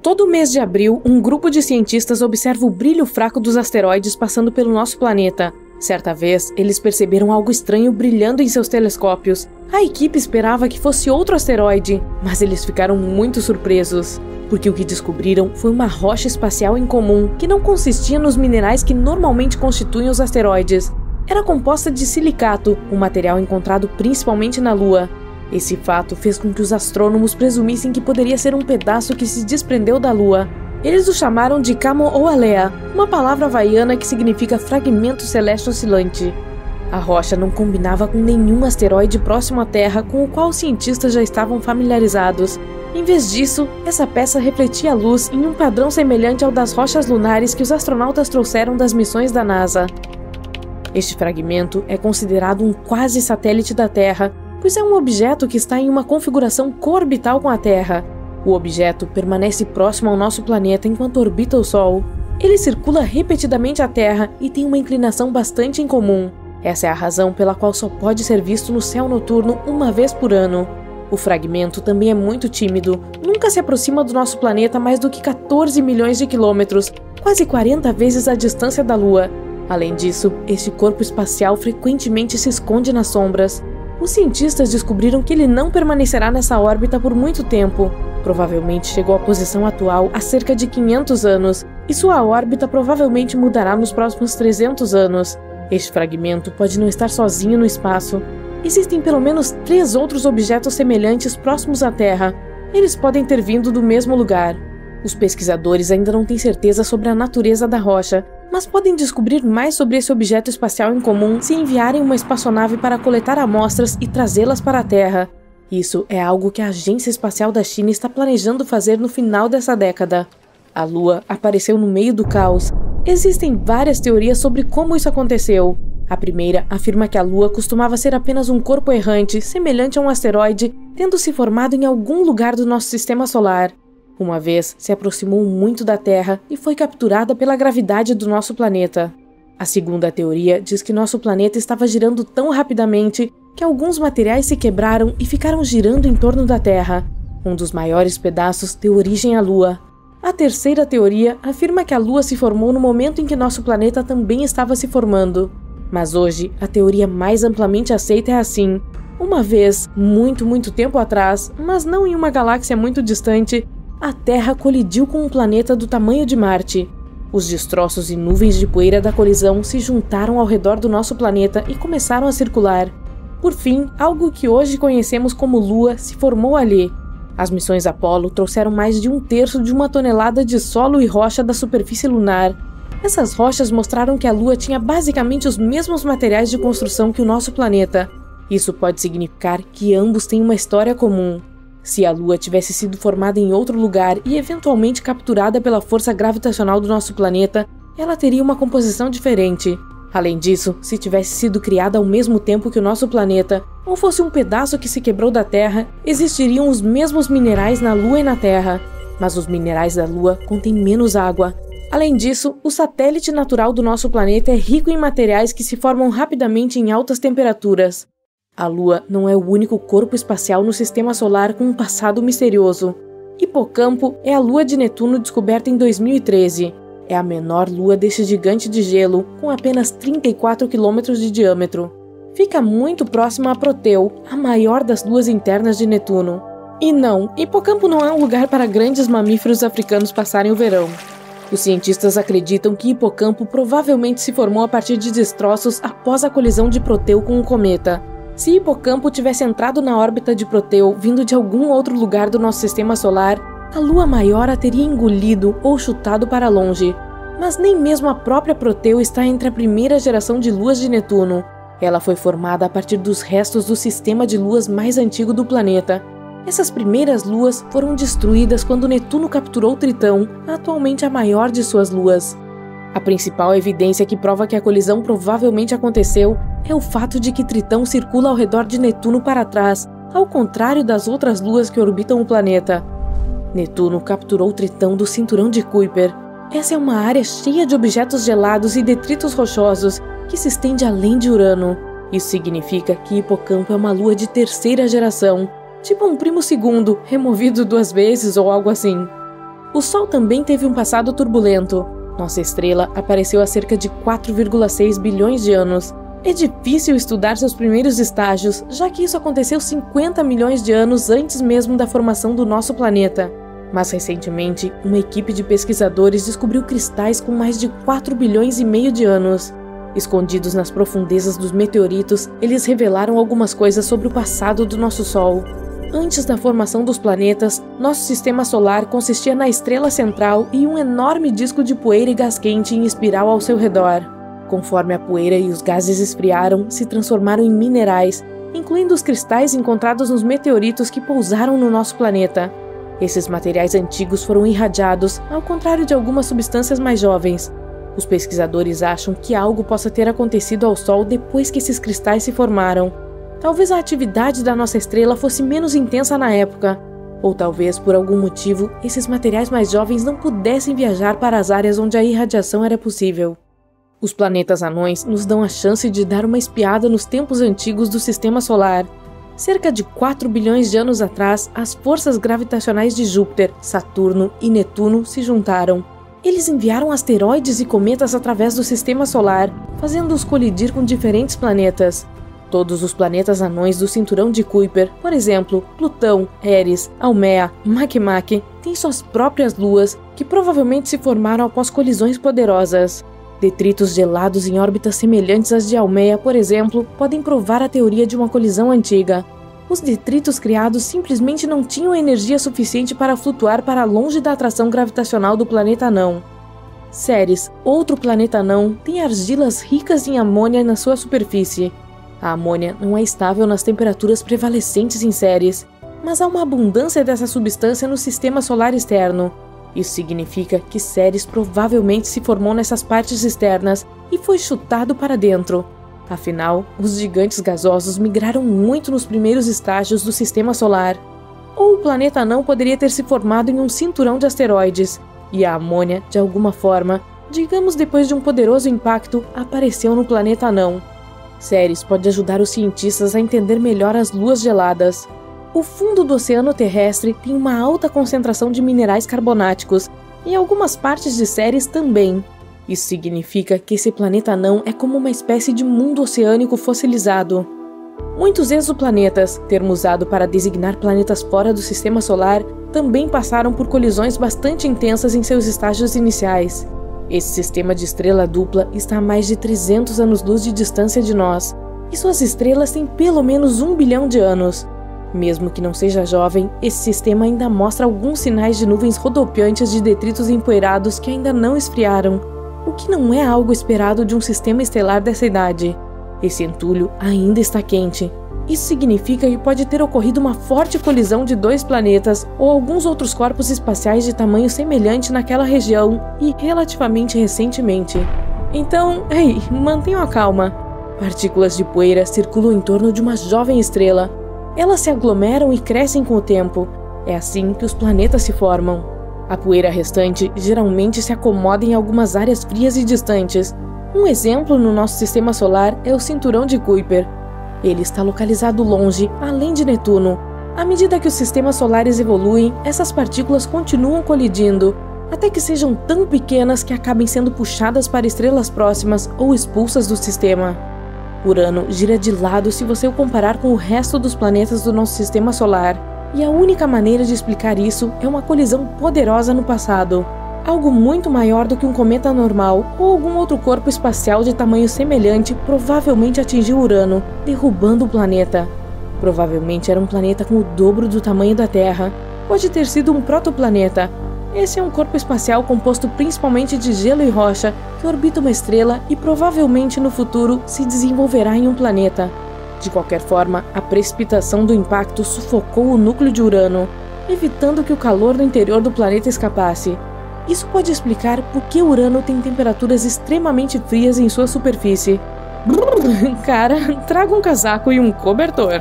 Todo mês de abril, um grupo de cientistas observa o brilho fraco dos asteroides passando pelo nosso planeta. Certa vez, eles perceberam algo estranho brilhando em seus telescópios. A equipe esperava que fosse outro asteroide, mas eles ficaram muito surpresos, porque o que descobriram foi uma rocha espacial incomum que não consistia nos minerais que normalmente constituem os asteroides. Era composta de silicato, um material encontrado principalmente na Lua. Esse fato fez com que os astrônomos presumissem que poderia ser um pedaço que se desprendeu da Lua. Eles o chamaram de Kamo-o-Alea, uma palavra havaiana que significa fragmento celeste oscilante. A rocha não combinava com nenhum asteroide próximo à Terra com o qual os cientistas já estavam familiarizados. Em vez disso, essa peça refletia a luz em um padrão semelhante ao das rochas lunares que os astronautas trouxeram das missões da NASA. Este fragmento é considerado um quase satélite da Terra, pois é um objeto que está em uma configuração coorbital com a Terra. O objeto permanece próximo ao nosso planeta enquanto orbita o Sol. Ele circula repetidamente a Terra e tem uma inclinação bastante incomum. Essa é a razão pela qual só pode ser visto no céu noturno uma vez por ano. O fragmento também é muito tímido, nunca se aproxima do nosso planeta mais do que 14 milhões de quilômetros, quase 40 vezes a distância da Lua. Além disso, este corpo espacial frequentemente se esconde nas sombras. Os cientistas descobriram que ele não permanecerá nessa órbita por muito tempo. Provavelmente chegou à posição atual há cerca de 500 anos, e sua órbita provavelmente mudará nos próximos 300 anos. Este fragmento pode não estar sozinho no espaço. Existem pelo menos 3 outros objetos semelhantes próximos à Terra. Eles podem ter vindo do mesmo lugar. Os pesquisadores ainda não têm certeza sobre a natureza da rocha, mas podem descobrir mais sobre esse objeto espacial incomum se enviarem uma espaçonave para coletar amostras e trazê-las para a Terra. Isso é algo que a Agência Espacial da China está planejando fazer no final dessa década. A Lua apareceu no meio do caos. Existem várias teorias sobre como isso aconteceu. A primeira afirma que a Lua costumava ser apenas um corpo errante, semelhante a um asteroide, tendo se formado em algum lugar do nosso sistema solar. Uma vez, se aproximou muito da Terra e foi capturada pela gravidade do nosso planeta. A segunda teoria diz que nosso planeta estava girando tão rapidamente que alguns materiais se quebraram e ficaram girando em torno da Terra. Um dos maiores pedaços deu origem à Lua. A terceira teoria afirma que a Lua se formou no momento em que nosso planeta também estava se formando. Mas hoje, a teoria mais amplamente aceita é assim. Uma vez, muito tempo atrás, mas não em uma galáxia muito distante, a Terra colidiu com um planeta do tamanho de Marte. Os destroços e nuvens de poeira da colisão se juntaram ao redor do nosso planeta e começaram a circular. Por fim, algo que hoje conhecemos como Lua se formou ali. As missões Apollo trouxeram mais de 1/3 de uma tonelada de solo e rocha da superfície lunar. Essas rochas mostraram que a Lua tinha basicamente os mesmos materiais de construção que o nosso planeta. Isso pode significar que ambos têm uma história comum. Se a Lua tivesse sido formada em outro lugar e eventualmente capturada pela força gravitacional do nosso planeta, ela teria uma composição diferente. Além disso, se tivesse sido criada ao mesmo tempo que o nosso planeta, ou fosse um pedaço que se quebrou da Terra, existiriam os mesmos minerais na Lua e na Terra. Mas os minerais da Lua contêm menos água. Além disso, o satélite natural do nosso planeta é rico em materiais que se formam rapidamente em altas temperaturas. A Lua não é o único corpo espacial no sistema solar com um passado misterioso. Hipocampo é a lua de Netuno descoberta em 2013. É a menor lua deste gigante de gelo, com apenas 34 quilômetros de diâmetro. Fica muito próxima a Proteu, a maior das luas internas de Netuno. E não, Hipocampo não é um lugar para grandes mamíferos africanos passarem o verão. Os cientistas acreditam que Hipocampo provavelmente se formou a partir de destroços após a colisão de Proteu com um cometa. Se Hipocampo tivesse entrado na órbita de Proteu vindo de algum outro lugar do nosso sistema solar, a lua maior a teria engolido ou chutado para longe. Mas nem mesmo a própria Proteu está entre a primeira geração de luas de Netuno. Ela foi formada a partir dos restos do sistema de luas mais antigo do planeta. Essas primeiras luas foram destruídas quando Netuno capturou Tritão, atualmente a maior de suas luas. A principal evidência que prova que a colisão provavelmente aconteceu é o fato de que Tritão circula ao redor de Netuno para trás, ao contrário das outras luas que orbitam o planeta. Netuno capturou Tritão do cinturão de Kuiper. Essa é uma área cheia de objetos gelados e detritos rochosos que se estende além de Urano. Isso significa que Hipocampo é uma lua de terceira geração, tipo um primo segundo, removido 2 vezes ou algo assim. O Sol também teve um passado turbulento. Nossa estrela apareceu há cerca de 4,6 bilhões de anos. É difícil estudar seus primeiros estágios, já que isso aconteceu 50 milhões de anos antes mesmo da formação do nosso planeta. Mas recentemente, uma equipe de pesquisadores descobriu cristais com mais de 4 bilhões e meio de anos. Escondidos nas profundezas dos meteoritos, eles revelaram algumas coisas sobre o passado do nosso Sol. Antes da formação dos planetas, nosso sistema solar consistia na estrela central e um enorme disco de poeira e gás quente em espiral ao seu redor. Conforme a poeira e os gases esfriaram, se transformaram em minerais, incluindo os cristais encontrados nos meteoritos que pousaram no nosso planeta. Esses materiais antigos foram irradiados, ao contrário de algumas substâncias mais jovens. Os pesquisadores acham que algo possa ter acontecido ao Sol depois que esses cristais se formaram. Talvez a atividade da nossa estrela fosse menos intensa na época, ou talvez, por algum motivo, esses materiais mais jovens não pudessem viajar para as áreas onde a irradiação era possível. Os planetas anões nos dão a chance de dar uma espiada nos tempos antigos do Sistema Solar. Cerca de 4 bilhões de anos atrás, as forças gravitacionais de Júpiter, Saturno e Netuno se juntaram. Eles enviaram asteroides e cometas através do Sistema Solar, fazendo-os colidir com diferentes planetas. Todos os planetas anões do cinturão de Kuiper, por exemplo, Plutão, Eris, Haumea, Makemake, têm suas próprias luas, que provavelmente se formaram após colisões poderosas. Detritos gelados em órbitas semelhantes às de Haumea, por exemplo, podem provar a teoria de uma colisão antiga. Os detritos criados simplesmente não tinham energia suficiente para flutuar para longe da atração gravitacional do planeta anão. Ceres, outro planeta anão, tem argilas ricas em amônia na sua superfície. A amônia não é estável nas temperaturas prevalecentes em Ceres, mas há uma abundância dessa substância no sistema solar externo. Isso significa que Ceres provavelmente se formou nessas partes externas e foi chutado para dentro. Afinal, os gigantes gasosos migraram muito nos primeiros estágios do sistema solar. Ou o planeta anão poderia ter se formado em um cinturão de asteroides, e a amônia, de alguma forma, digamos depois de um poderoso impacto, apareceu no planeta anão. Ceres pode ajudar os cientistas a entender melhor as luas geladas. O fundo do oceano terrestre tem uma alta concentração de minerais carbonáticos, e algumas partes de Ceres também. Isso significa que esse planeta anão é como uma espécie de mundo oceânico fossilizado. Muitos exoplanetas, termo usado para designar planetas fora do sistema solar, também passaram por colisões bastante intensas em seus estágios iniciais. Esse sistema de estrela dupla está a mais de 300 anos-luz de distância de nós, e suas estrelas têm pelo menos 1 bilhão de anos. Mesmo que não seja jovem, esse sistema ainda mostra alguns sinais de nuvens rodopiantes de detritos empoeirados que ainda não esfriaram, o que não é algo esperado de um sistema estelar dessa idade. Esse entulho ainda está quente. Isso significa que pode ter ocorrido uma forte colisão de 2 planetas ou alguns outros corpos espaciais de tamanho semelhante naquela região e relativamente recentemente. Então, mantenham a calma. Partículas de poeira circulam em torno de uma jovem estrela. Elas se aglomeram e crescem com o tempo. É assim que os planetas se formam. A poeira restante geralmente se acomoda em algumas áreas frias e distantes. Um exemplo no nosso sistema solar é o cinturão de Kuiper. Ele está localizado longe, além de Netuno. À medida que os sistemas solares evoluem, essas partículas continuam colidindo, até que sejam tão pequenas que acabem sendo puxadas para estrelas próximas ou expulsas do sistema. Urano gira de lado se você o comparar com o resto dos planetas do nosso sistema solar, e a única maneira de explicar isso é uma colisão poderosa no passado. Algo muito maior do que um cometa normal ou algum outro corpo espacial de tamanho semelhante provavelmente atingiu Urano, derrubando o planeta. Provavelmente era um planeta com o dobro do tamanho da Terra. Pode ter sido um protoplaneta. Esse é um corpo espacial composto principalmente de gelo e rocha que orbita uma estrela e provavelmente no futuro se desenvolverá em um planeta. De qualquer forma, a precipitação do impacto sufocou o núcleo de Urano, evitando que o calor do interior do planeta escapasse. Isso pode explicar por que Urano tem temperaturas extremamente frias em sua superfície. Cara, traga um casaco e um cobertor.